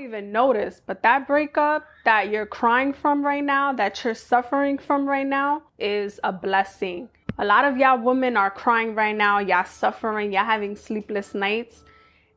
even notice, but that breakup that you're crying from right now, that you're suffering from right now, is a blessing. A lot of y'all women are crying right now, y'all suffering, y'all having sleepless nights,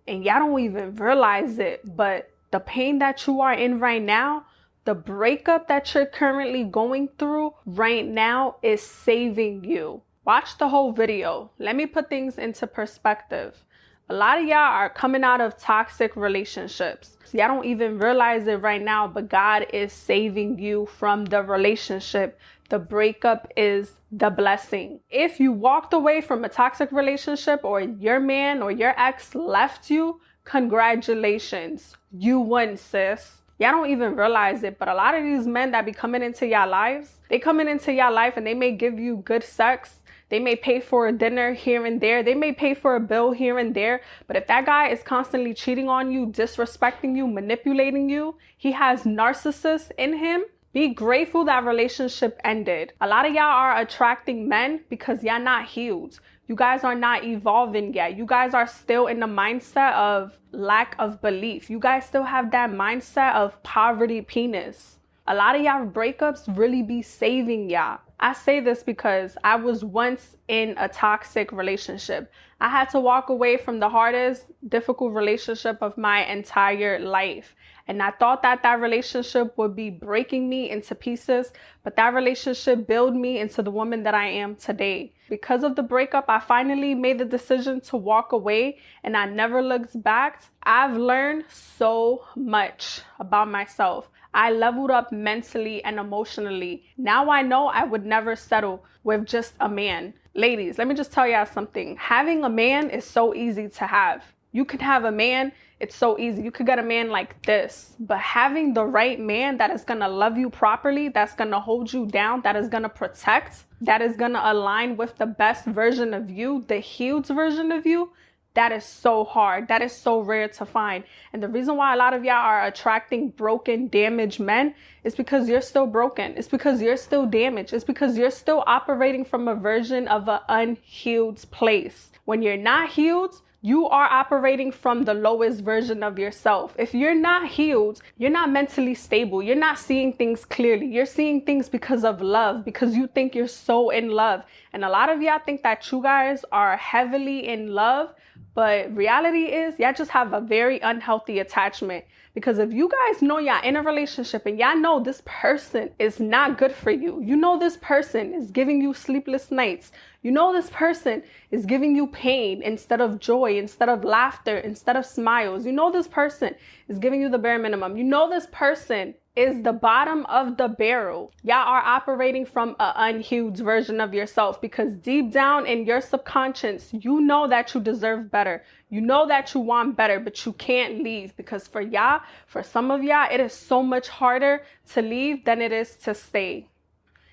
and y'all don't even realize it. But the pain that you are in right now, the breakup that you're currently going through right now is saving you. Watch the whole video. Let me put things into perspective. A lot of y'all are coming out of toxic relationships. Y'all don't even realize it right now, but God is saving you from the relationship. The breakup is the blessing. If you walked away from a toxic relationship, or your man or your ex left you, congratulations. You won, sis. Y'all don't even realize it, but a lot of these men that be coming into y'all lives, they coming into y'all life and they may give you good sex. They may pay for a dinner here and there. They may pay for a bill here and there. But if that guy is constantly cheating on you, disrespecting you, manipulating you, he has narcissists in him, be grateful that relationship ended. A lot of y'all are attracting men because y'all not healed. You guys are not evolving yet. You guys are still in the mindset of lack of belief. You guys still have that mindset of poverty penis. A lot of y'all breakups really be saving y'all. I say this because I was once in a toxic relationship. I had to walk away from the hardest, difficult relationship of my entire life. And I thought that that relationship would be breaking me into pieces, but that relationship built me into the woman that I am today. Because of the breakup, I finally made the decision to walk away, and I never looked back. I've learned so much about myself. I leveled up mentally and emotionally. Now I know I would never settle with just a man. Ladies, let me just tell y'all something. Having a man is so easy to have. You can have a man, it's so easy. You could get a man like this. But having the right man that is going to love you properly, that's going to hold you down, that is going to protect, that is going to align with the best version of you, the healed version of you, that is so hard. That is so rare to find. And the reason why a lot of y'all are attracting broken, damaged men is because you're still broken. It's because you're still damaged. It's because you're still operating from a version of an unhealed place. When you're not healed, you are operating from the lowest version of yourself. If you're not healed, you're not mentally stable. You're not seeing things clearly. You're seeing things because of love, because you think you're so in love. And a lot of y'all think that you guys are heavily in love, but reality is y'all just have a very unhealthy attachment. Because if you guys know y'all in a relationship and y'all know this person is not good for you, you know this person is giving you sleepless nights, you know this person is giving you pain instead of joy, instead of laughter, instead of smiles, you know this person is giving you the bare minimum, you know this person is the bottom of the barrel. Y'all are operating from an unhealed version of yourself, because deep down in your subconscious, you know that you deserve better. You know that you want better, but you can't leave, because for y'all, for some of y'all, it is so much harder to leave than it is to stay.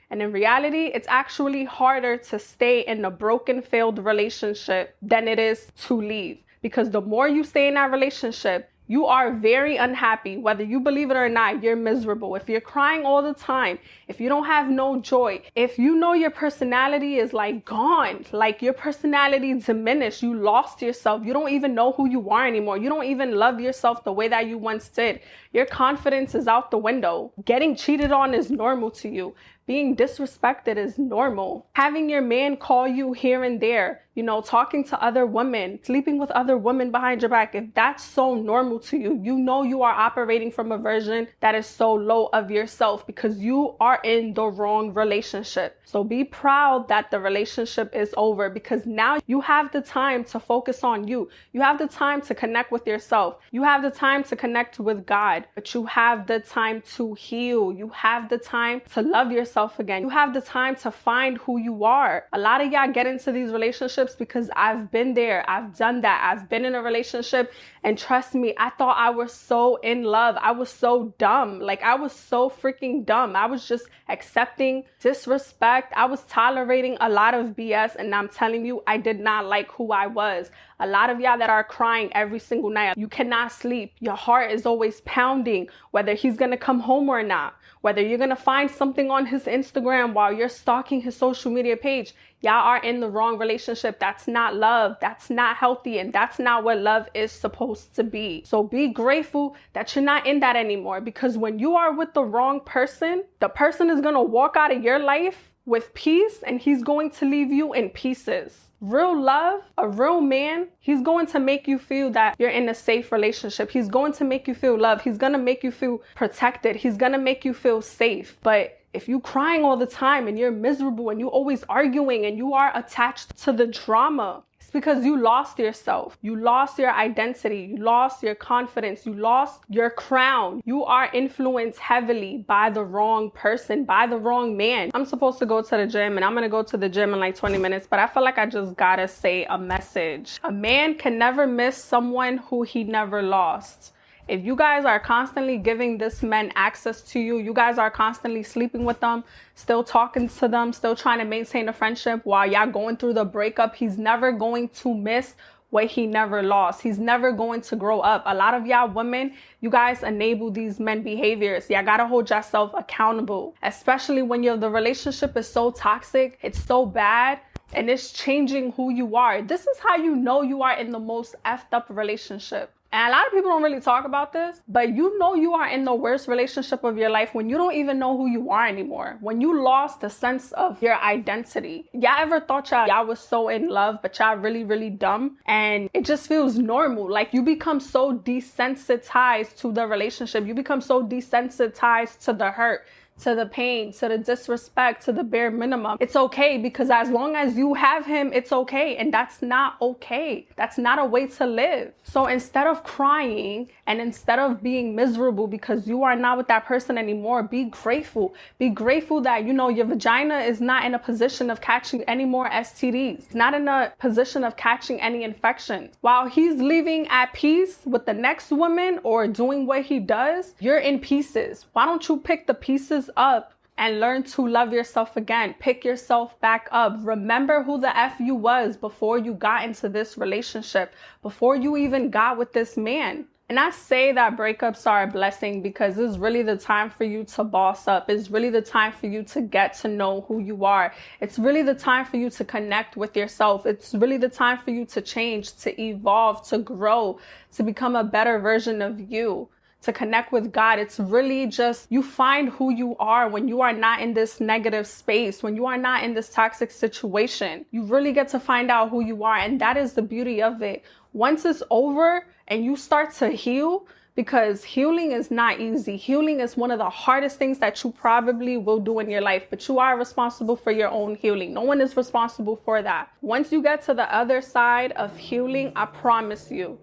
And in reality, it's actually harder to stay in a broken, failed relationship than it is to leave. Because the more you stay in that relationship, you are very unhappy. Whether you believe it or not, you're miserable. If you're crying all the time, if you don't have no joy, if you know your personality is like gone, like your personality diminished, you lost yourself, you don't even know who you are anymore. You don't even love yourself the way that you once did. Your confidence is out the window. Getting cheated on is normal to you. Being disrespected is normal. Having your man call you here and there, talking to other women, sleeping with other women behind your back, if that's so normal to you, you know you are operating from a version that is so low of yourself, because you are in the wrong relationship. So be proud that the relationship is over, because now you have the time to focus on you. You have the time to connect with yourself. You have the time to connect with God, but you have the time to heal. You have the time to love yourself again. You have the time to find who you are. A lot of y'all get into these relationships because I've been there. I've done that. I've been in a relationship, and trust me, I thought I was so in love. I was so dumb. Like, I was so freaking dumb. I was just accepting disrespect. I was tolerating a lot of BS, and I'm telling you, I did not like who I was. A lot of y'all that are crying every single night, you cannot sleep. Your heart is always pounding, whether he's gonna come home or not, whether you're gonna find something on his his Instagram, while you're stalking his social media page, y'all are in the wrong relationship. That's not love. That's not healthy. And that's not what love is supposed to be. So be grateful that you're not in that anymore, because when you are with the wrong person, the person is going to walk out of your life with peace, and he's going to leave you in pieces. Real love, a real man, he's going to make you feel that you're in a safe relationship. He's going to make you feel loved. He's going to make you feel protected. He's going to make you feel safe. But if you're crying all the time and you're miserable and you're always arguing and you are attached to the drama, it's because you lost yourself. You lost your identity. You lost your confidence. You lost your crown. You are influenced heavily by the wrong person, by the wrong man. I'm supposed to go to the gym, and I'm going to go to the gym in like 20 minutes, but I feel like I just gotta say a message. A man can never miss someone who he never lost. If you guys are constantly giving this man access to you, you guys are constantly sleeping with them, still talking to them, still trying to maintain a friendship while y'all going through the breakup, he's never going to miss what he never lost. He's never going to grow up. A lot of y'all women, you guys enable these men behaviors. Y'all gotta hold yourself accountable, especially when the relationship is so toxic, it's so bad, and it's changing who you are. This is how you know you are in the most effed up relationship. And a lot of people don't really talk about this, but you know you are in the worst relationship of your life when you don't even know who you are anymore. When you lost the sense of your identity. Y'all ever thought y'all was so in love, but y'all really, really dumb? And it just feels normal. Like you become so desensitized to the relationship. You become so desensitized to the hurt, to the pain, to the disrespect, to the bare minimum. It's okay, because as long as you have him, it's okay. And that's not okay. That's not a way to live. So instead of crying and instead of being miserable because you are not with that person anymore, be grateful. Be grateful that, your vagina is not in a position of catching any more STDs. It's not in a position of catching any infections. While he's living at peace with the next woman or doing what he does, you're in pieces. Why don't you pick the pieces up and learn to love yourself again? Pick yourself back up. Remember who the F you was before you got into this relationship, before you even got with this man. And I say that breakups are a blessing because it's really the time for you to boss up. It's really the time for you to get to know who you are. It's really the time for you to connect with yourself. It's really the time for you to change, to evolve, to grow, to become a better version of you, to connect with God. It's really just you find who you are when you are not in this negative space, when you are not in this toxic situation. You really get to find out who you are, and that is the beauty of it. Once it's over and you start to heal, because healing is not easy. Healing is one of the hardest things that you probably will do in your life, but you are responsible for your own healing. No one is responsible for that. Once you get to the other side of healing, I promise you,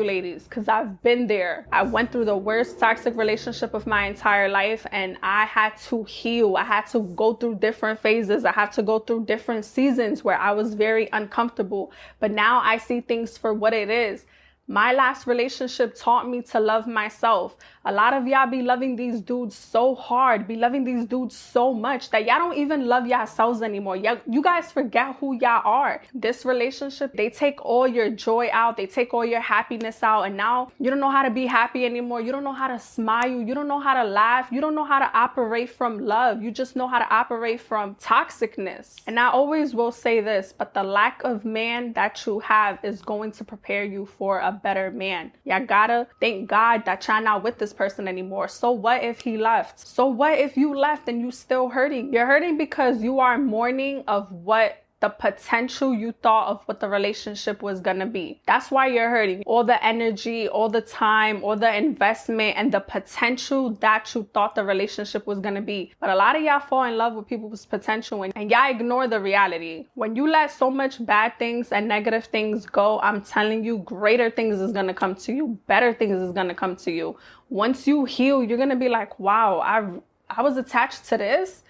ladies, because I've been there. I went through the worst toxic relationship of my entire life, and I had to heal. I had to go through different phases. I had to go through different seasons where I was very uncomfortable, but now I see things for what it is. My last relationship taught me to love myself. A lot of y'all be loving these dudes so hard, be loving these dudes so much that y'all don't even love yourselves anymore. You guys forget who y'all are. This relationship, they take all your joy out. They take all your happiness out. And now you don't know how to be happy anymore. You don't know how to smile. You don't know how to laugh. You don't know how to operate from love. You just know how to operate from toxicness. And I always will say this, but the lack of man that you have is going to prepare you for a better man. Y'all gotta thank God that y'all not with this person anymore. So what if he left? So what if you left and you still hurting? You're hurting because you are mourning of what the potential you thought of what the relationship was gonna be. That's why you're hurting. All the energy, all the time, all the investment, and the potential that you thought the relationship was gonna be. But a lot of y'all fall in love with people's potential and y'all ignore the reality. When you let so much bad things and negative things go, I'm telling you, greater things is gonna come to you. Better things is gonna come to you. Once you heal, you're gonna be like, wow, I was attached to this.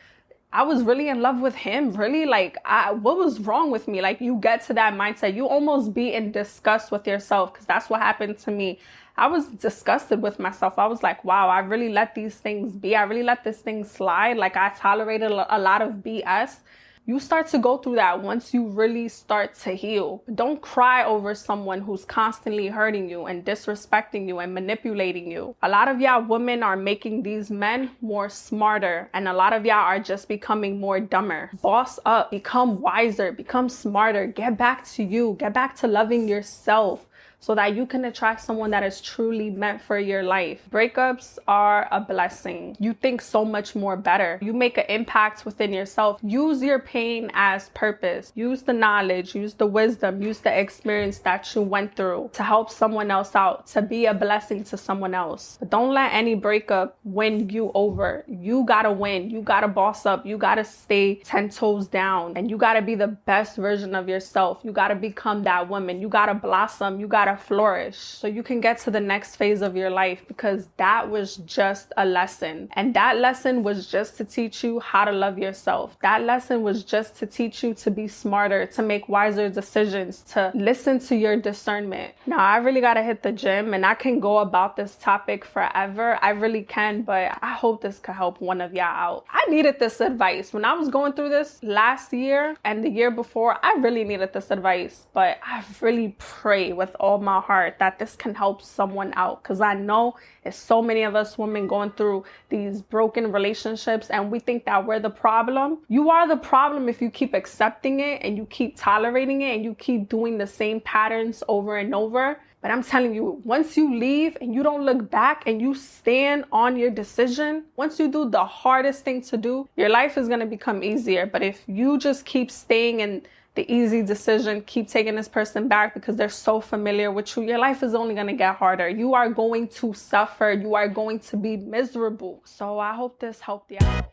I was really in love with him. Really, what was wrong with me? You get to that mindset. You almost be in disgust with yourself, because that's what happened to me. I was disgusted with myself. I was like, wow, I really let these things be. I really let this thing slide. I tolerated a lot of BS. You start to go through that once you really start to heal. Don't cry over someone who's constantly hurting you and disrespecting you and manipulating you. A lot of y'all women are making these men more smarter, and a lot of y'all are just becoming more dumber. Boss up, become wiser, become smarter, get back to you, get back to loving yourself, so that you can attract someone that is truly meant for your life. Breakups are a blessing. You think so much more better. You make an impact within yourself. Use your pain as purpose. Use the knowledge, use the wisdom, use the experience that you went through to help someone else out, to be a blessing to someone else. But don't let any breakup win you over. You gotta win. You gotta boss up. You gotta stay 10 toes down. And you gotta be the best version of yourself. You gotta become that woman. You gotta blossom. You gotta flourish so you can get to the next phase of your life, because that was just a lesson. And that lesson was just to teach you how to love yourself. That lesson was just to teach you to be smarter, to make wiser decisions, to listen to your discernment. Now, I really gotta hit the gym, and I can go about this topic forever. I really can, but I hope this could help one of y'all out. I needed this advice. When I was going through this last year and the year before, I really needed this advice, but I really pray with all my heart that this can help someone out, because I know it's so many of us women going through these broken relationships and we think that we're the problem. You are the problem if you keep accepting it and you keep tolerating it and you keep doing the same patterns over and over. But I'm telling you, once you leave and you don't look back and you stand on your decision, once you do the hardest thing to do, your life is going to become easier. But if you just keep staying in the easy decision, keep taking this person back because they're so familiar with you, your life is only going to get harder. You are going to suffer. You are going to be miserable. So I hope this helped you out.